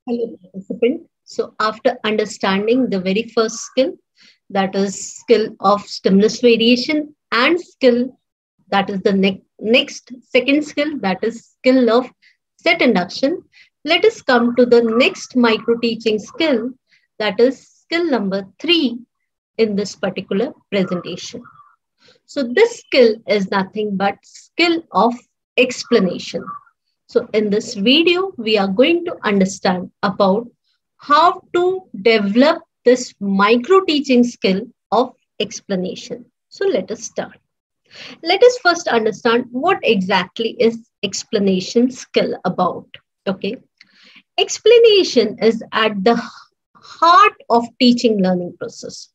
Hello, participant. So, after understanding the very first skill, that is skill of stimulus variation, and skill that is the next second skill, that is skill of set induction, let us come to the next micro teaching skill, that is skill number 3 in this particular presentation. So, this skill is nothing but skill of explanation. So in this video, we are going to understand about how to develop this micro teaching skill of explanation. So let us start. Let us first understand what exactly is explanation skill about. Okay. Explanation is at the heart of teaching learning process.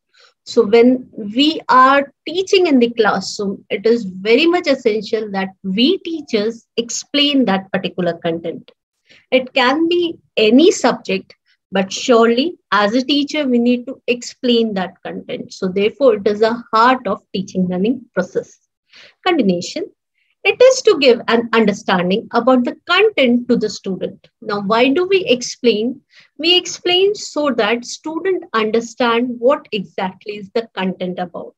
So when we are teaching in the classroom, it is very much essential that we teachers explain that particular content. It can be any subject, but surely as a teacher, we need to explain that content. So therefore, it is a heart of teaching learning process. Continuation. It is to give an understanding about the content to the student. Now, why do we explain? We explain so that student understand what exactly is the content about.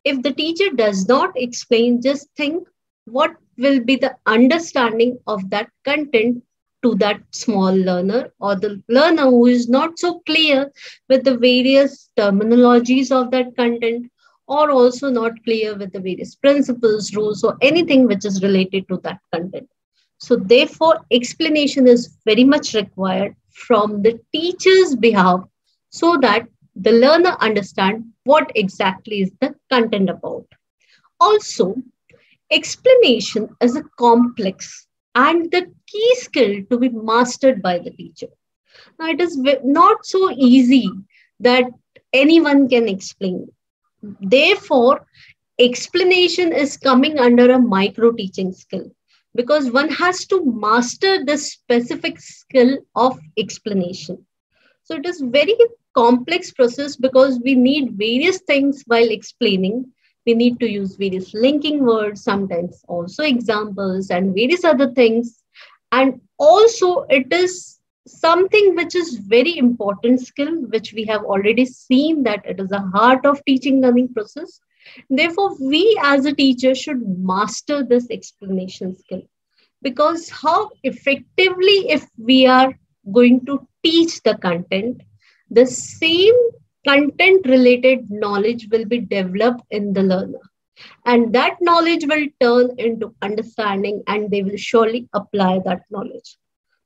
If the teacher does not explain, just think what will be the understanding of that content to that small learner or the learner who is not so clear with the various terminologies of that content or also not clear with the various principles, rules, or anything which is related to that content. So, therefore, explanation is very much required from the teacher's behalf so that the learner understand what exactly is the content about. Also, explanation is a complex and the key skill to be mastered by the teacher. Now, it is not so easy that anyone can explain. Therefore, explanation is coming under a micro teaching skill because one has to master this specific skill of explanation. So it is very complex process because we need various things while explaining. We need to use various linking words, sometimes also examples and various other things. And also it is something which is very important skill, which we have already seen that it is a heart of teaching learning process. Therefore, we as a teacher should master this explanation skill because how effectively if we are going to teach the content, the same content related knowledge will be developed in the learner and that knowledge will turn into understanding and they will surely apply that knowledge.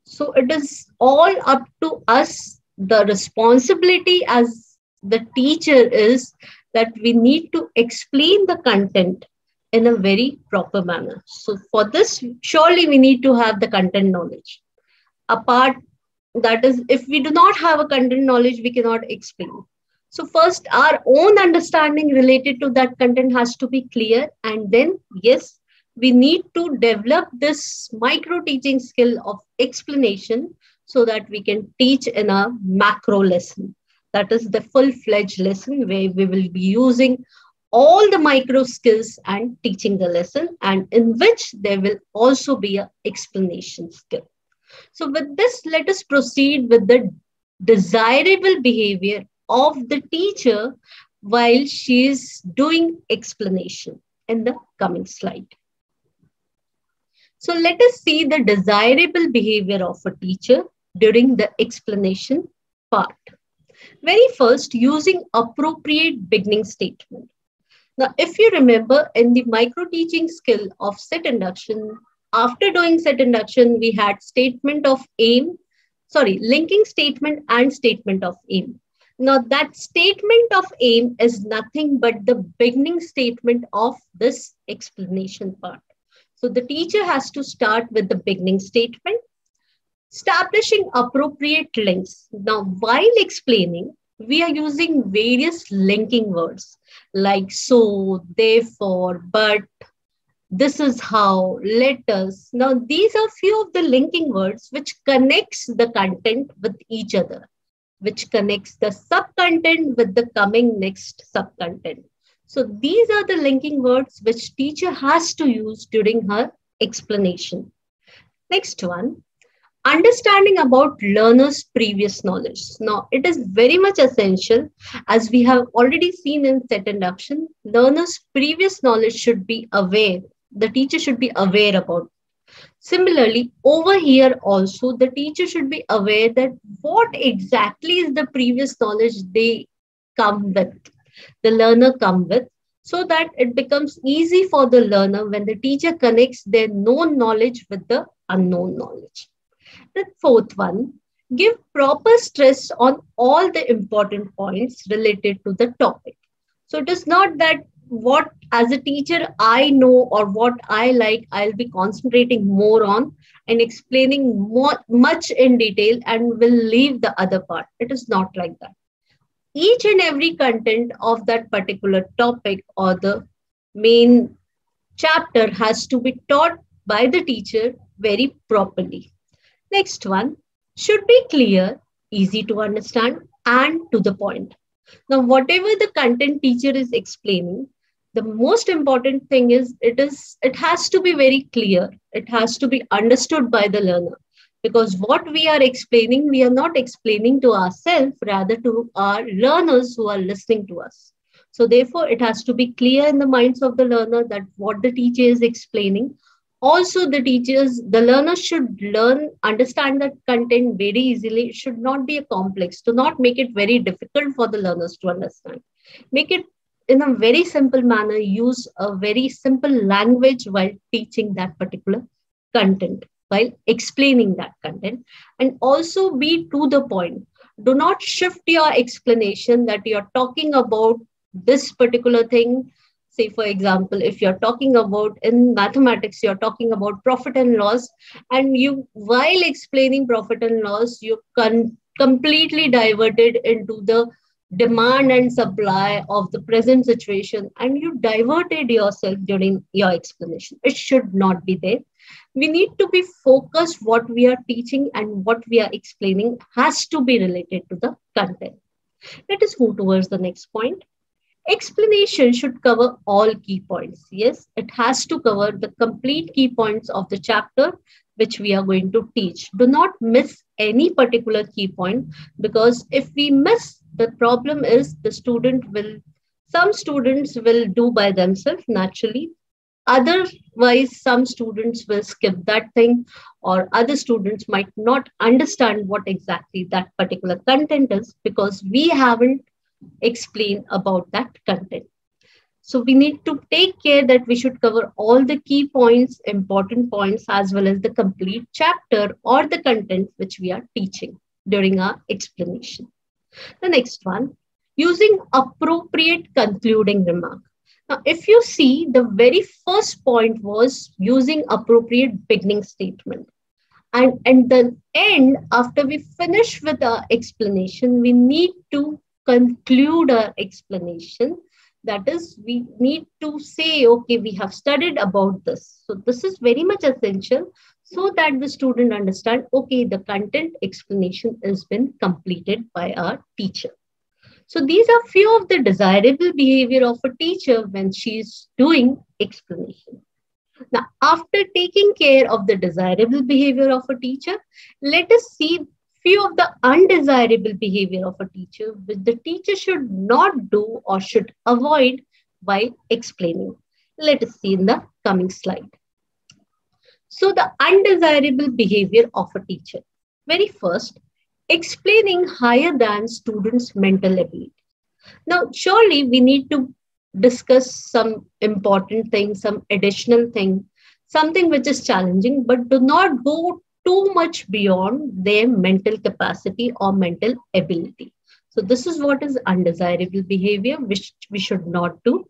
So it is all up to us. The responsibility as the teacher is that we need to explain the content in a very proper manner. So for this, surely we need to have the content knowledge. Apart, that is, if we do not have a content knowledge, we cannot explain. So first, our own understanding related to that content has to be clear. And then, yes, we need to develop this micro teaching skill of explanation so that we can teach in a macro lesson. That is the full-fledged lesson where we will be using all the micro skills and teaching the lesson and in which there will also be an explanation skill. So with this, let us proceed with the desirable behavior of the teacher while she is doing explanation in the coming slide. So let us see the desirable behavior of a teacher during the explanation part. Very first, using appropriate beginning statement. Now, if you remember in the micro teaching skill of set induction, after doing set induction, we had statement of aim, linking statement and statement of aim. Now, that statement of aim is nothing but the beginning statement of this explanation part. So the teacher has to start with the beginning statement, establishing appropriate links. Now, while explaining, we are using various linking words like so, therefore, but, this is how, let us. Now, these are few of the linking words which connects the content with each other, which connects the sub-content with the coming next sub-content. So these are the linking words which teacher has to use during her explanation. Next one, Understanding about learners' previous knowledge. Now, it is very much essential, as we have already seen in set induction, learners' previous knowledge should be aware. The teacher should be aware about. Similarly, over here also, the teacher should be aware that what exactly is the previous knowledge they come with, the learner come with, so that it becomes easy for the learner when the teacher connects their known knowledge with the unknown knowledge. The fourth one, give proper stress on all the important points related to the topic. So it is not that what as a teacher I know or what I like, I'll be concentrating more on and explaining more much in detail and will leave the other part. It is not like that. Each and every content of that particular topic or the main chapter has to be taught by the teacher very properly. Next one, should be clear, easy to understand, and to the point. Now, whatever the content teacher is explaining, the most important thing is it has to be very clear. It has to be understood by the learner. Because what we are explaining, we are not explaining to ourselves, rather to our learners who are listening to us. So therefore, it has to be clear in the minds of the learner that what the teacher is explaining. Also, the learners should understand that content very easily. It should not be a complex. Do not make it very difficult for the learners to understand. Make it in a very simple manner. Use a very simple language while teaching that particular content, while explaining that content, and also be to the point. Do not shift your explanation that you're talking about this particular thing. Say, for example, if you're talking about in mathematics, you're talking about profit and loss, and you, while explaining profit and loss, you completely diverted into the demand and supply of the present situation, and you diverted yourself during your explanation. It should not be there. We need to be focused. What we are teaching and what we are explaining has to be related to the content. Let us move towards the next point. Explanation should cover all key points. Yes, it has to cover the complete key points of the chapter which we are going to teach. Do not miss any particular key point, because if we miss, the problem is some students will do by themselves naturally. Otherwise, some students will skip that thing, or other students might not understand what exactly that particular content is because we haven't explained about that content. So we need to take care that we should cover all the key points, important points, as well as the complete chapter or the content which we are teaching during our explanation. The next one, using appropriate concluding remark. Now, if you see, the very first point was using appropriate beginning statement. And at the end, after we finish with our explanation, we need to conclude our explanation. That is, we need to say, okay, we have studied about this. So this is very much essential so that the student understand, okay, the content explanation has been completed by our teacher. So these are few of the desirable behavior of a teacher when she is doing explanation. Now, after taking care of the desirable behavior of a teacher, let us see few of the undesirable behavior of a teacher which the teacher should not do or should avoid while explaining. Let us see in the coming slide. So the undesirable behavior of a teacher. Very first, explaining higher than students' mental ability. Now, surely we need to discuss some important thing, some additional thing, something which is challenging, but do not go too much beyond their mental capacity or mental ability. So this is what is undesirable behavior, which we should not do.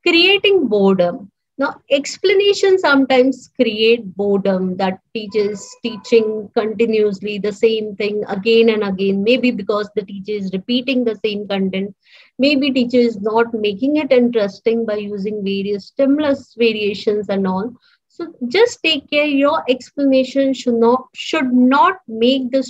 Creating boredom. Now, explanation sometimes create boredom, that teachers teaching continuously the same thing again and again, maybe because the teacher is repeating the same content, maybe teacher is not making it interesting by using various stimulus variations and all. So just take care, your explanation should not make the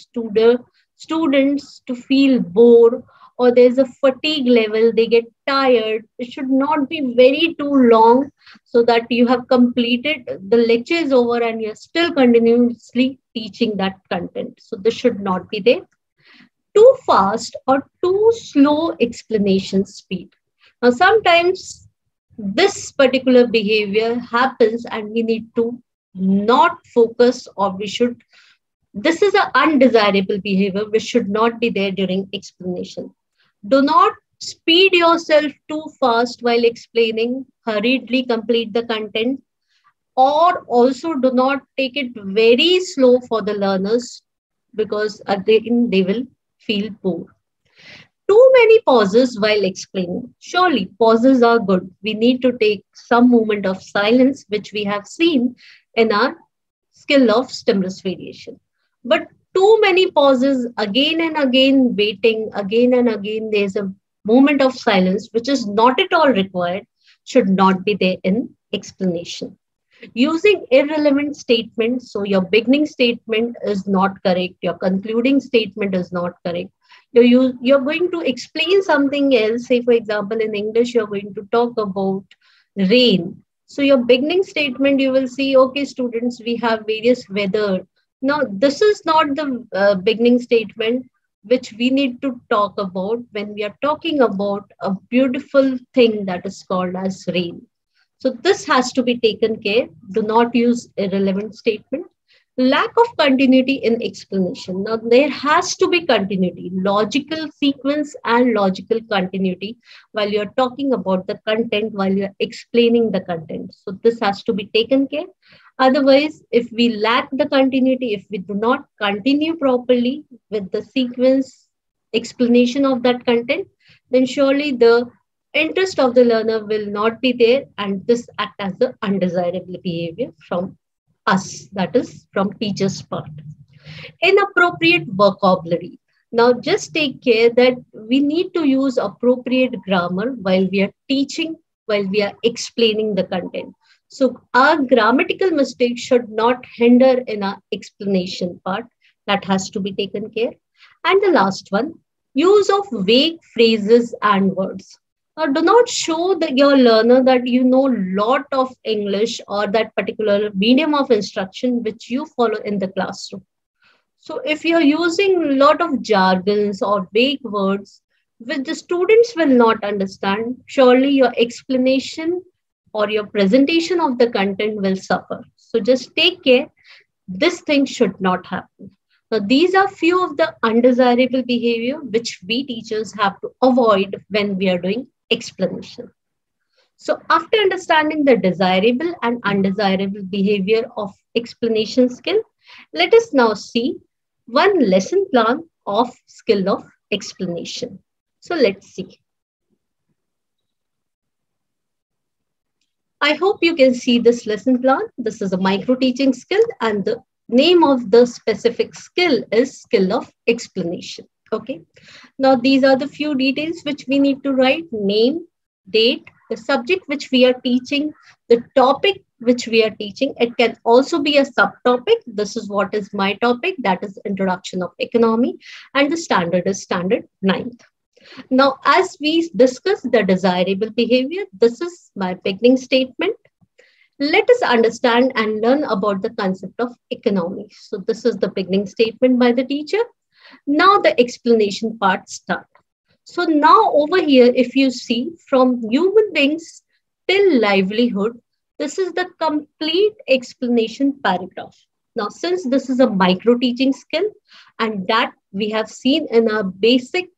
students to feel bored or there's a fatigue level, they get tired. It should not be very too long so that you have completed the lecture is over and you're still continuously teaching that content. So this should not be there. Too fast or too slow explanation speed. Now, sometimes this particular behavior happens and we need to not focus, or we should, this is an undesirable behavior which should not be there during explanation. Do not speed yourself too fast while explaining, hurriedly complete the content, or also do not take it very slow for the learners, because again they will feel bored. Too many pauses while explaining. Surely pauses are good. We need to take some moment of silence, which we have seen in our skill of stimulus variation. But too many pauses again and again, waiting again and again, there's a moment of silence, which is not at all required, should not be there in explanation. Using irrelevant statements, so your beginning statement is not correct, your concluding statement is not correct. You're going to explain something else. Say, for example, in English, you're going to talk about rain. So your beginning statement, you will see, okay, students, we have various weather. Now, this is not the beginning statement which we need to talk about when we are talking about a beautiful thing that is called as rain. So this has to be taken care. Do not use irrelevant statement. Lack of continuity in explanation. Now there has to be continuity, logical sequence and logical continuity while you're talking about the content, while you're explaining the content. So this has to be taken care. Otherwise, if we lack the continuity, if we do not continue properly with the sequence explanation of that content, then surely the interest of the learner will not be there, and this act as the undesirable behavior from us, that is from teacher's part. Inappropriate vocabulary. Now just take care that we need to use appropriate grammar while we are teaching, while we are explaining the content. So our grammatical mistakes should not hinder in our explanation part. That has to be taken care. And the last one, use of vague phrases and words. Do not show your learner that you know a lot of English or that particular medium of instruction which you follow in the classroom. So if you're using a lot of jargons or vague words which the students will not understand, surely your explanation or your presentation of the content will suffer. So just take care. This thing should not happen. Now, these are few of the undesirable behavior which we teachers have to avoid when we are doing explanation. So after understanding the desirable and undesirable behavior of explanation skill, let us now see one lesson plan of skill of explanation. So let's see. I hope you can see this lesson plan. This is a micro teaching skill and the name of the specific skill is skill of explanation. Okay. Now, these are the few details which we need to write: name, date, the subject which we are teaching, the topic which we are teaching. It can also be a subtopic. This is what is my topic, that is Introduction of Economy, and the standard is standard 9th. Now, as we discuss the desirable behavior, this is my beginning statement. Let us understand and learn about the concept of economy. So this is the beginning statement by the teacher. Now the explanation part start. So now over here, if you see from human beings till livelihood, this is the complete explanation paragraph. Now, since this is a micro teaching skill and that we have seen in a basic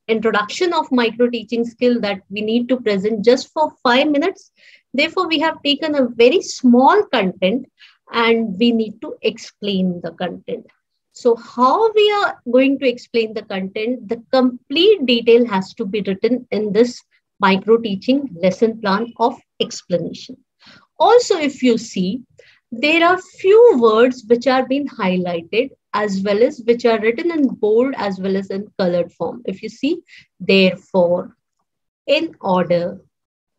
introduction of micro teaching skill that we need to present just for 5 minutes. Therefore, we have taken a very small content and we need to explain the content. So how we are going to explain the content, the complete detail has to be written in this micro teaching lesson plan of explanation. Also, if you see, there are few words which are being highlighted as well as which are written in bold as well as in colored form. If you see, therefore, in order,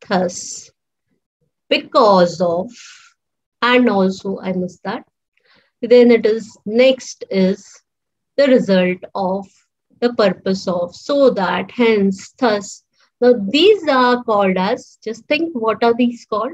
thus, because of, and also I missed that. Then it is next is the result of, the purpose of, so that, hence, thus. Now, these are called as, just think, what are these called?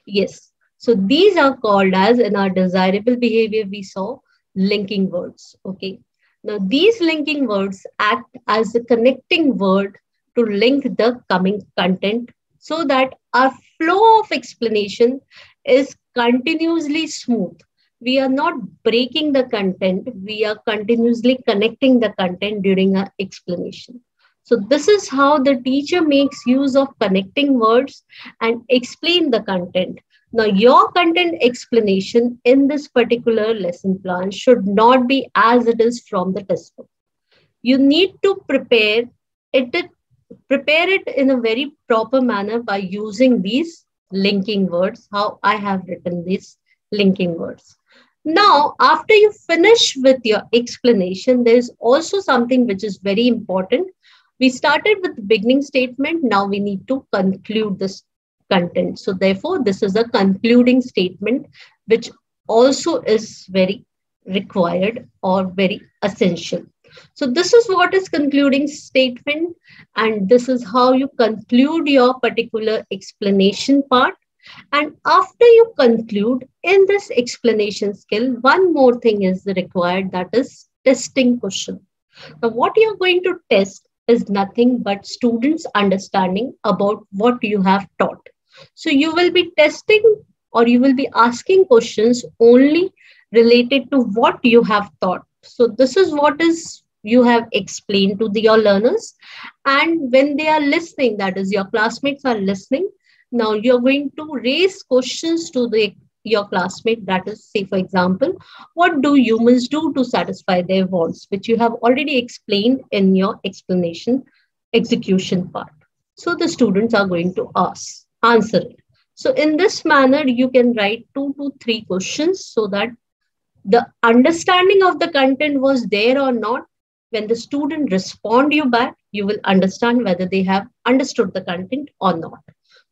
Yes. So these are called as, in our desirable behavior, we saw linking words. Okay. Now, these linking words act as a connecting word to link the coming content so that our flow of explanation is continuously smooth. We are not breaking the content, we are continuously connecting the content during our explanation. So, this is how the teacher makes use of connecting words and explain the content. Now, your content explanation in this particular lesson plan should not be as it is from the textbook. You need to it, prepare it in a very proper manner by using these linking words, how I have written these linking words. Now, after you finish with your explanation, there is also something which is very important. We started with the beginning statement. Now we need to conclude this content. So therefore, this is a concluding statement, which also is very required or very essential. So this is what is concluding statement, and this is how you conclude your particular explanation part. And after you conclude in this explanation skill, one more thing is required, that is testing question. Now, what you're going to test is nothing but students' understanding about what you have taught. So you will be testing, or you will be asking questions only related to what you have taught. So this is what is you have explained to your learners. And when they are listening, that is your classmates are listening, now you're going to raise questions to your classmate. That is, say, for example, what do humans do to satisfy their wants, which you have already explained in your explanation execution part. So the students are going to answer it. So in this manner, you can write 2 to 3 questions so that the understanding of the content was there or not. When the student respond you back, you will understand whether they have understood the content or not.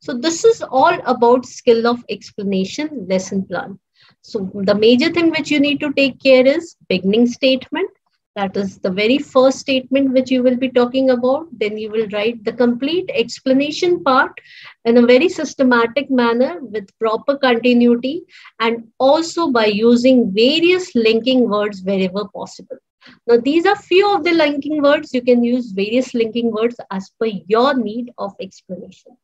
So this is all about skill of explanation lesson plan. So the major thing which you need to take care is beginning statement. That is the very first statement which you will be talking about. Then you will write the complete explanation part in a very systematic manner with proper continuity, and also by using various linking words wherever possible. Now, these are few of the linking words. You can use various linking words as per your need of explanation.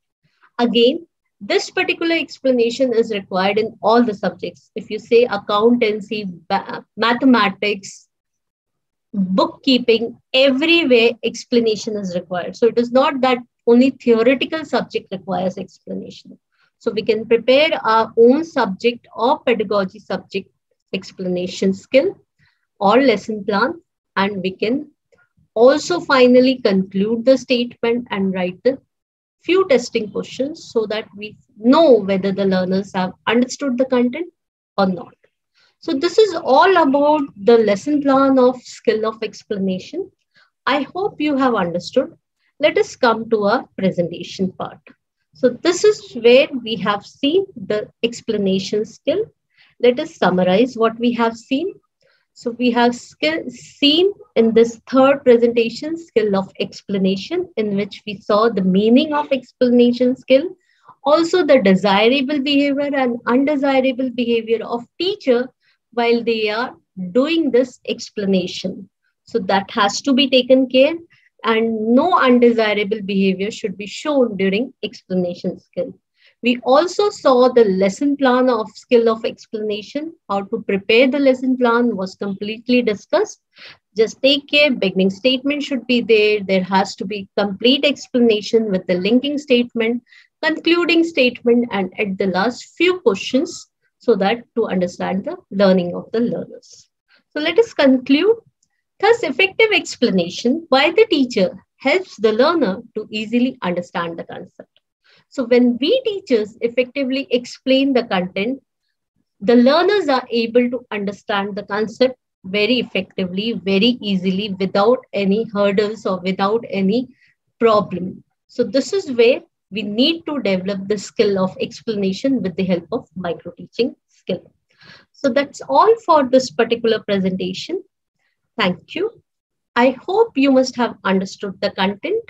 Again, this particular explanation is required in all the subjects. If you say accountancy, mathematics, bookkeeping, everywhere explanation is required. So it is not that only theoretical subject requires explanation. So we can prepare our own subject or pedagogy subject explanation skill or lesson plan, and we can also finally conclude the statement and write the few testing questions so that we know whether the learners have understood the content or not. So this is all about the lesson plan of skill of explanation. I hope you have understood. Let us come to our presentation part. So this is where we have seen the explanation skill. Let us summarize what we have seen. So we have seen in this third presentation skill of explanation, in which we saw the meaning of explanation skill, also the desirable behavior and undesirable behavior of teacher while they are doing this explanation. So that has to be taken care, and no undesirable behavior should be shown during explanation skill. We also saw the lesson plan of skill of explanation. How to prepare the lesson plan was completely discussed. Just take care, beginning statement should be there. There has to be complete explanation with the linking statement, concluding statement, and at the last few questions so that to understand the learning of the learners. So let us conclude. Thus, effective explanation by the teacher helps the learner to easily understand the concept. So when we teachers effectively explain the content, the learners are able to understand the concept very effectively, very easily, without any hurdles or without any problem. So this is where we need to develop the skill of explanation with the help of micro teaching skill. So that's all for this particular presentation. Thank you. I hope you must have understood the content